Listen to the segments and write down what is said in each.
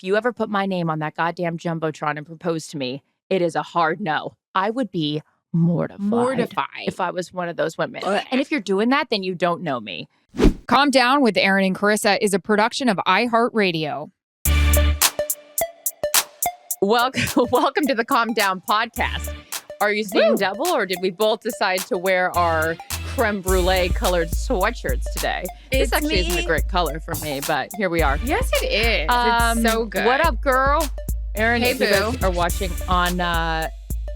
if you ever put my name on that goddamn Jumbotron and proposed to me, it is a hard no. I would be mortified if I was one of those women. And if you're doing that, then you don't know me. Calm Down with Erin and Charissa is a production of iHeartRadio. Welcome to the Calm Down podcast. Are you seeing double, or did we both decide to wear our creme brulee colored sweatshirts today? This actually isn't a great color for me, but here we are. Yes, it is. It's so good. What up, girl? Erin, hey, if you guys are watching on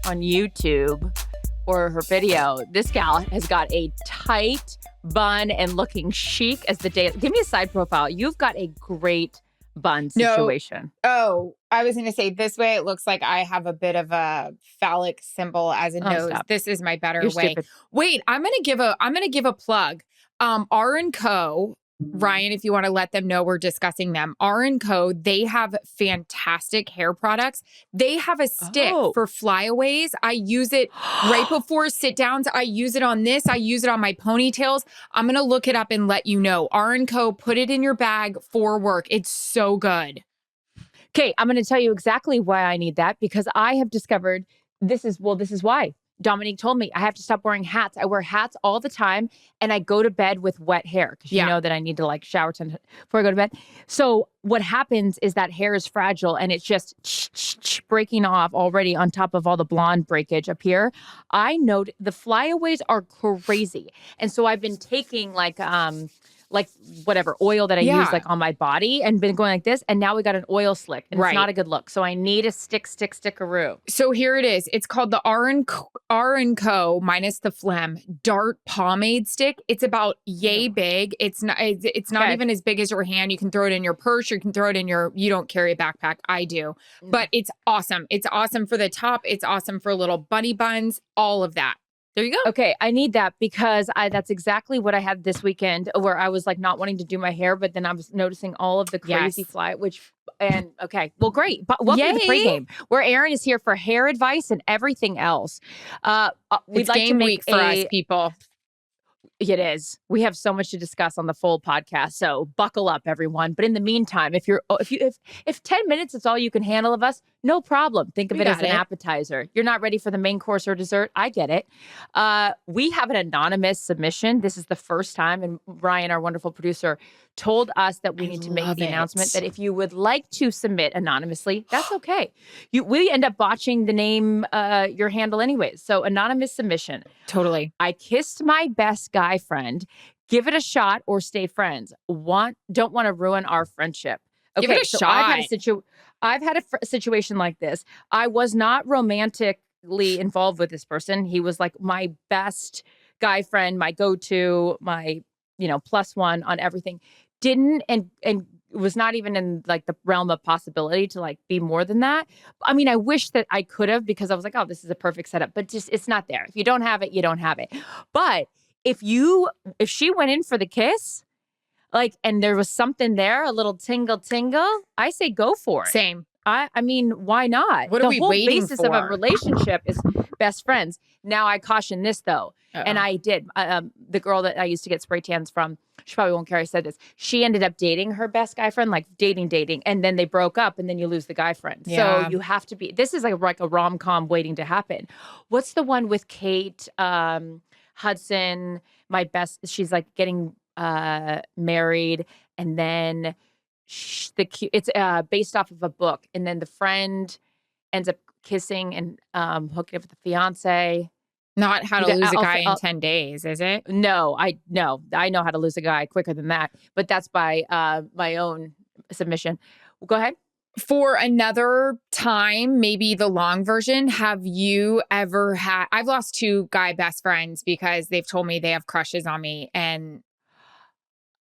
YouTube or her video, this gal has got a tight bun and looking chic as the day. Give me a side profile. You've got a great bun situation. Oh, I was going to say this way. It looks like I have a bit of a phallic symbol as a nose. Stop. This is my better You're way. stupid. Wait, I'm going to give a plug. R & Co. Ryan, if you want to let them know we're discussing them. R & Co. They have fantastic hair products. They have a stick for flyaways. I use it right before sit downs. I use it on this. I use it on my ponytails. I'm going to look it up and let you know. R & Co. Put it in your bag for work. It's so good. Okay, I'm going to tell you exactly why I need that, because I have discovered this is why. Dominique told me I have to stop wearing hats. I wear hats all the time, and I go to bed with wet hair because you know that I need to like shower before I go to bed. So what happens is that hair is fragile and it's just breaking off already on top of all the blonde breakage up here. I know the flyaways are crazy. And so I've been taking like whatever oil that I use like on my body and been going like this. And now we got an oil slick and it's not a good look. So I need a stickaroo. So here it is. It's called the R & Co. minus the phlegm Dart Pomade Stick. It's about yay big. It's not even as big as your hand. You can throw it in your purse. You can throw it in you don't carry a backpack. I do. But it's awesome. It's awesome for the top. It's awesome for little bunny buns, all of that. There you go. Okay, I need that because that's exactly what I had this weekend where I was like not wanting to do my hair, but then I was noticing all of the crazy okay, well, great. But welcome to the pregame, where Erin is here for hair advice and everything else. We'd like game week for us, people. It is. We have so much to discuss on the full podcast, so buckle up, everyone. But in the meantime, if 10 minutes is all you can handle of us, no problem. Think of it as an appetizer. You're not ready for the main course or dessert. I get it. We have an anonymous submission. This is the first time, and Ryan, our wonderful producer, told us that we need to make the announcement that if you would like to submit anonymously, that's okay. We end up botching the name, your handle anyways. So anonymous submission. Totally. I kissed my best guy friend. Give it a shot or stay friends. Don't want to ruin our friendship. Okay, give it a shot. I've had a situation like this. I was not romantically involved with this person. He was like my best guy friend, my go-to, my plus one on everything. Didn't and was not even in like the realm of possibility to like be more than that. I mean, I wish that I could have, because I was like, oh, this is a perfect setup, but just it's not there. If you don't have it, you don't have it. But if she went in for the kiss, and there was something there, a little tingle, I say go for it. Same. I mean, why not? What are we waiting for? The whole basis of a relationship is best friends. Now, I caution this, though. And I did. The girl that I used to get spray tans from, she probably won't care I said this. She ended up dating her best guy friend, like dating. And then they broke up, and then you lose the guy friend. Yeah. So you have to be, this is like a rom-com waiting to happen. What's the one with Kate Hudson? She's like getting married, and then it's based off of a book, and then the friend ends up kissing and hooking up with the fiance. Not How to Lose a Guy in 10 Days, is it? No, I know how to lose a guy quicker than that, but that's by my own submission. Go ahead. For another time, maybe the long version, have you ever had, I've lost 2 guy best friends because they've told me they have crushes on me, and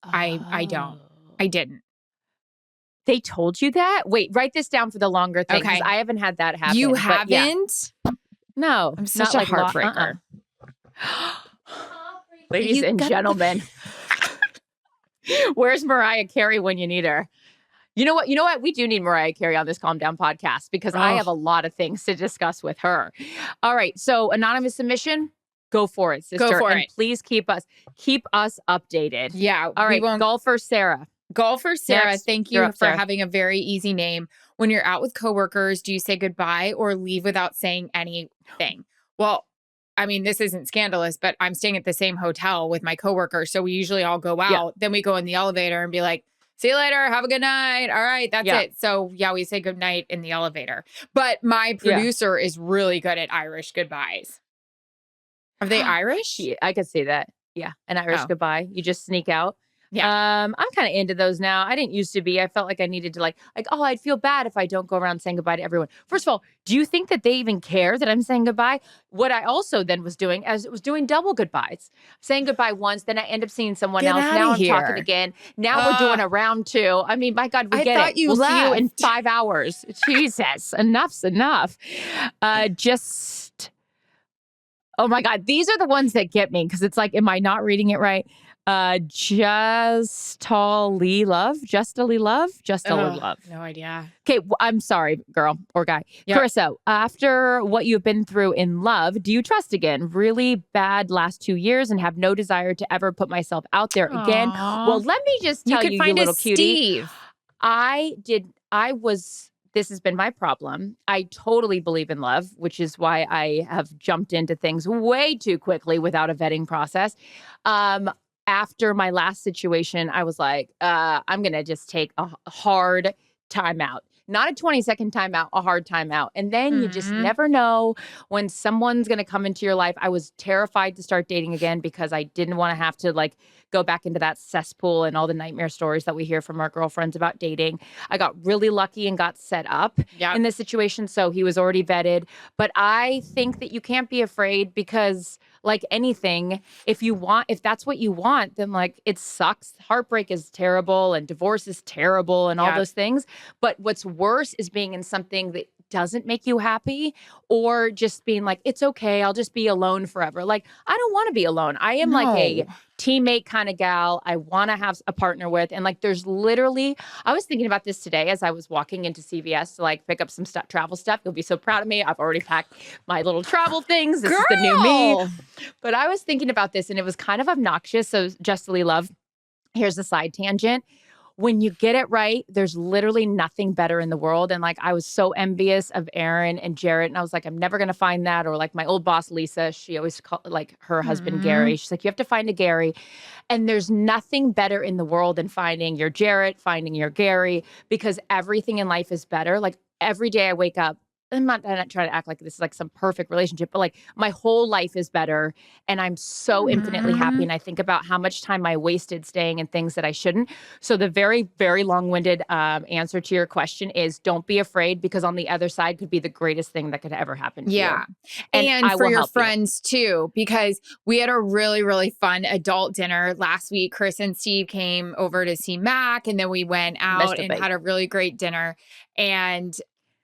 I didn't. They told you that? Wait, write this down for the longer thing, because I haven't had that happen. You haven't? Yeah. No. I'm such a heartbreaker. Ladies and gentlemen, where's Mariah Carey when you need her? You know what? We do need Mariah Carey on this Calm Down podcast, because I have a lot of things to discuss with her. All right. So anonymous submission, go for it, sister. Go for it. And please keep us updated. Yeah. All right. Golfer Sarah. Golfer Sarah, Next. thank You're you up, for Sarah. having a very easy name. When you're out with coworkers, do you say goodbye or leave without saying anything? Well, I mean, this isn't scandalous, but I'm staying at the same hotel with my coworker. So we usually all go Yeah. out. Then we go in the elevator and be like, see you later. Have a good night. All right. That's Yeah. it. So yeah, we say good night in the elevator. But my Yeah. producer is really good at Irish goodbyes. Are they Irish? Yeah, I could see that. Yeah. An Irish Oh. goodbye. You just sneak out. Yeah. I'm kind of into those now. I didn't used to be. I felt like I needed to like, oh, I'd feel bad if I don't go around saying goodbye to everyone. First of all, do you think that they even care that I'm saying goodbye? What I also then was doing as it was doing double goodbyes, saying goodbye once, then I end up seeing someone Get else. outta Now I'm here. talking again. Now we're doing a round two. I mean, my God, we I get thought it. you We'll see you in left. 5 hours. Jesus, enough's enough. Just, oh my God, these are the ones that get me because it's like, am I not reading it right? Just love. No idea. Okay, I'm sorry, girl or guy. Yep. Charissa, after what you've been through in love, do you trust again? Really bad last 2 years and have no desire to ever put myself out there again. Aw. Well, let me just tell could you, find you little a cutie. Steve. This has been my problem. I totally believe in love, which is why I have jumped into things way too quickly without a vetting process. After my last situation, I was like, I'm going to just take a hard timeout. Not a 20-second timeout, a hard timeout. And then you just never know when someone's going to come into your life. I was terrified to start dating again because I didn't want to have to like go back into that cesspool and all the nightmare stories that we hear from our girlfriends about dating. I got really lucky and got set up in this situation. So he was already vetted. But I think that you can't be afraid because like anything, if that's what you want, then like it sucks. Heartbreak is terrible and divorce is terrible and all those things. But what's worse is being in something that doesn't make you happy or just being like, it's okay, I'll just be alone forever. Like, I don't want to be alone. I am like a teammate kind of gal I want to have a partner with. And like, there's literally, I was thinking about this today as I was walking into CVS to like pick up some travel stuff. You'll be so proud of me. I've already packed my little travel things. This is the new me. But I was thinking about this and it was kind of obnoxious. So Justly Love, here's a side tangent. When you get it right, there's literally nothing better in the world. And like, I was so envious of Erin and Jarrett. And I was like, I'm never going to find that. Or like my old boss, Lisa, she always called like her husband, Gary. She's like, you have to find a Gary. And there's nothing better in the world than finding your Jarrett, finding your Gary, because everything in life is better. Like every day I wake up, I'm not trying to act like this is like some perfect relationship, but like my whole life is better and I'm so infinitely happy. And I think about how much time I wasted staying in things that I shouldn't. So the very, very long-winded answer to your question is don't be afraid because on the other side could be the greatest thing that could ever happen to you. And for your friends too, because we had a really, really fun adult dinner last week. Chris and Steve came over to see Mac and then we went out and had a really great dinner. And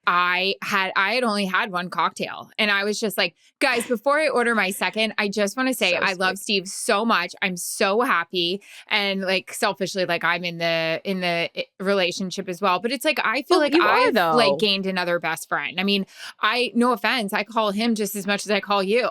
I had only had one cocktail and I was just like, guys, before I order my second, I just want to say I love Steve so much. I'm so happy. And like selfishly, like I'm in the relationship as well. But it's like, I feel like I've like gained another best friend. I mean, no offense, I call him just as much as I call you.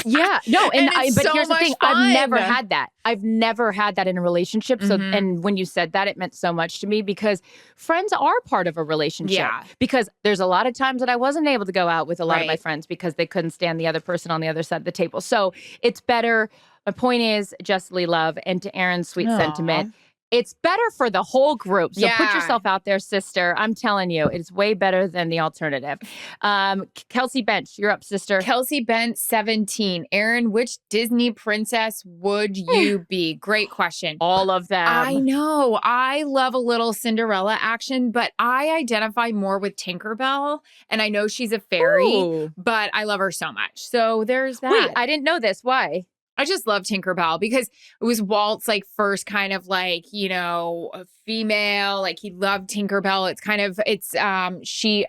Yeah, no. But so here's the thing. fun. I've never had that. I've never had that in a relationship. So, and when you said that, it meant so much to me because friends are part of a relationship. Yeah. Because there's a lot of times that I wasn't able to go out with a lot of my friends because they couldn't stand the other person on the other side of the table. So it's better. My point is, Justly Love, and to Erin's sweet sentiment, it's better for the whole group. So put yourself out there, sister. I'm telling you, it's way better than the alternative. Kelsey Bench, you're up, sister. Kelsey Bench, 17. Erin, which Disney princess would you be? Great question. All of them. I know. I love a little Cinderella action, but I identify more with Tinkerbell. And I know she's a fairy, but I love her so much. So there's that. Wait, I didn't know this. Why? I just love Tinkerbell because it was Walt's like first kind of like, a female, like he loved Tinkerbell.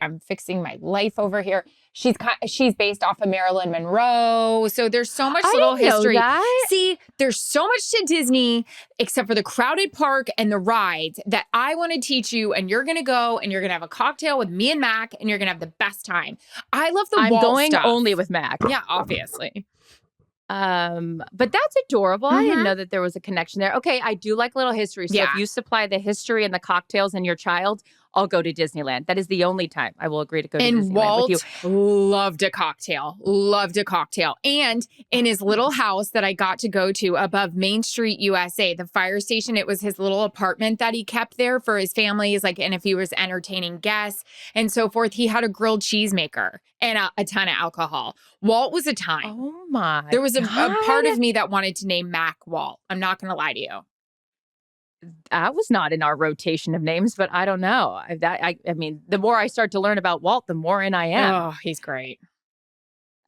I'm fixing my life over here. She's based off of Marilyn Monroe. So there's so much little history. See, there's so much to Disney except for the crowded park and the rides that I want to teach you. And you're going to go and you're going to have a cocktail with me and Mac and you're going to have the best time. I love the Walt I'm going stuff. only with Mac. Yeah, obviously. But that's adorable. I didn't know that there was a connection there. Okay, I do like a little history. So if you supply the history and the cocktails and your child, I'll go to Disneyland. That is the only time I will agree to go to Disneyland Walt with you. loved a cocktail. And in his little house that I got to go to above Main Street, USA, the fire station, it was his little apartment that he kept there for his families. Like, and if he was entertaining guests and so forth, he had a grilled cheese maker and a ton of alcohol. Walt was a time. Oh my! There was a part of me that wanted to name Mac Walt. I'm not going to lie to you. That was not in our rotation of names, but I don't know. I mean, the more I start to learn about Walt, the more in I am. Oh, he's great.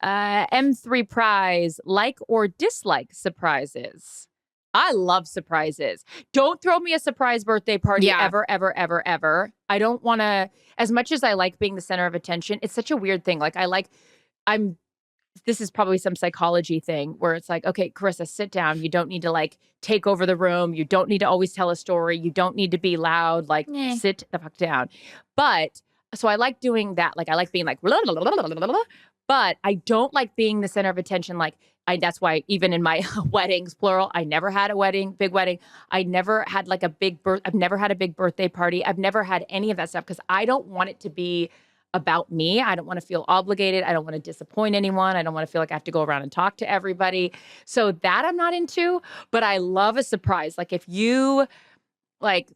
M3 prize, like or dislike surprises. I love surprises. Don't throw me a surprise birthday party ever, ever, ever, ever. I don't want to, as much as I like being the center of attention, it's such a weird thing. Like this is probably some psychology thing where it's like, okay, Charissa, sit down. You don't need to like take over the room. You don't need to always tell a story. You don't need to be loud. Like, sit the fuck down. But so I like doing that. Like, I like being like, blah, blah, blah, blah, blah, blah, but I don't like being the center of attention. Like, that's why even in my weddings, plural, I never had a big wedding. I never had like I've never had a big birthday party. I've never had any of that stuff because I don't want it to be about me. I don't want to feel obligated. I don't want to disappoint anyone. I don't want to feel like I have to go around and talk to everybody. So that I'm not into, but I love a surprise. Like if you like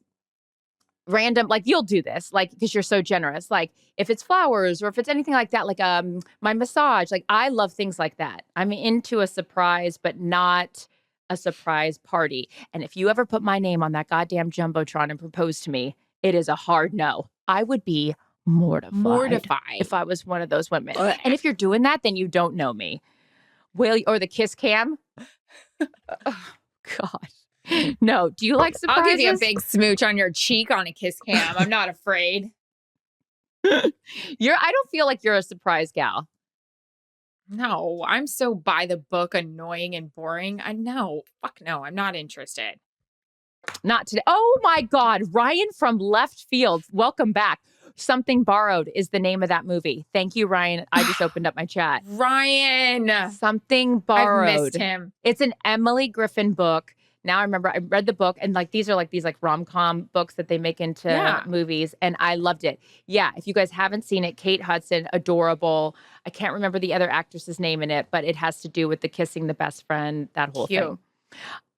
random, like you'll do this, like, because you're so generous. Like if it's flowers or if it's anything like that, like my massage, like I love things like that. I'm into a surprise, but not a surprise party. And if you ever put my name on that goddamn Jumbotron and propose to me, it is a hard no. I would be mortified if I was one of those women. And if you're doing that, then you don't know me. Or the kiss cam. Oh, God. No. Do you like surprises? I'll give you a big smooch on your cheek on a kiss cam. I'm not afraid. I don't feel like you're a surprise gal. No, I'm so by the book, annoying and boring. Fuck no, I'm not interested. Not today. Oh my God. Ryan from left field. Welcome back. Something Borrowed is the name of that movie. Thank you, Ryan. I just opened up my chat. Ryan. Something Borrowed. I missed him. It's an Emily Griffin book. Now I remember I read the book and like these are like rom-com books that they make into movies and I loved it. Yeah, if you guys haven't seen it, Kate Hudson, adorable. I can't remember the other actress's name in it, but it has to do with the kissing the best friend, that whole thing.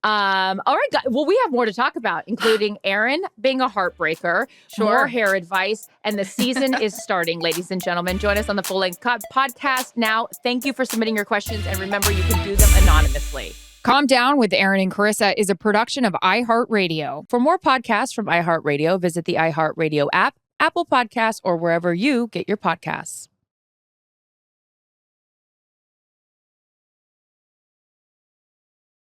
All right, guys. Well, we have more to talk about, including Erin being a heartbreaker, more hair advice, and the season is starting, ladies and gentlemen. Join us on the Full Length podcast now. Thank you for submitting your questions, and remember, you can do them anonymously. Calm Down with Erin and Charissa is a production of iHeartRadio. For more podcasts from iHeartRadio, visit the iHeartRadio app, Apple Podcasts, or wherever you get your podcasts.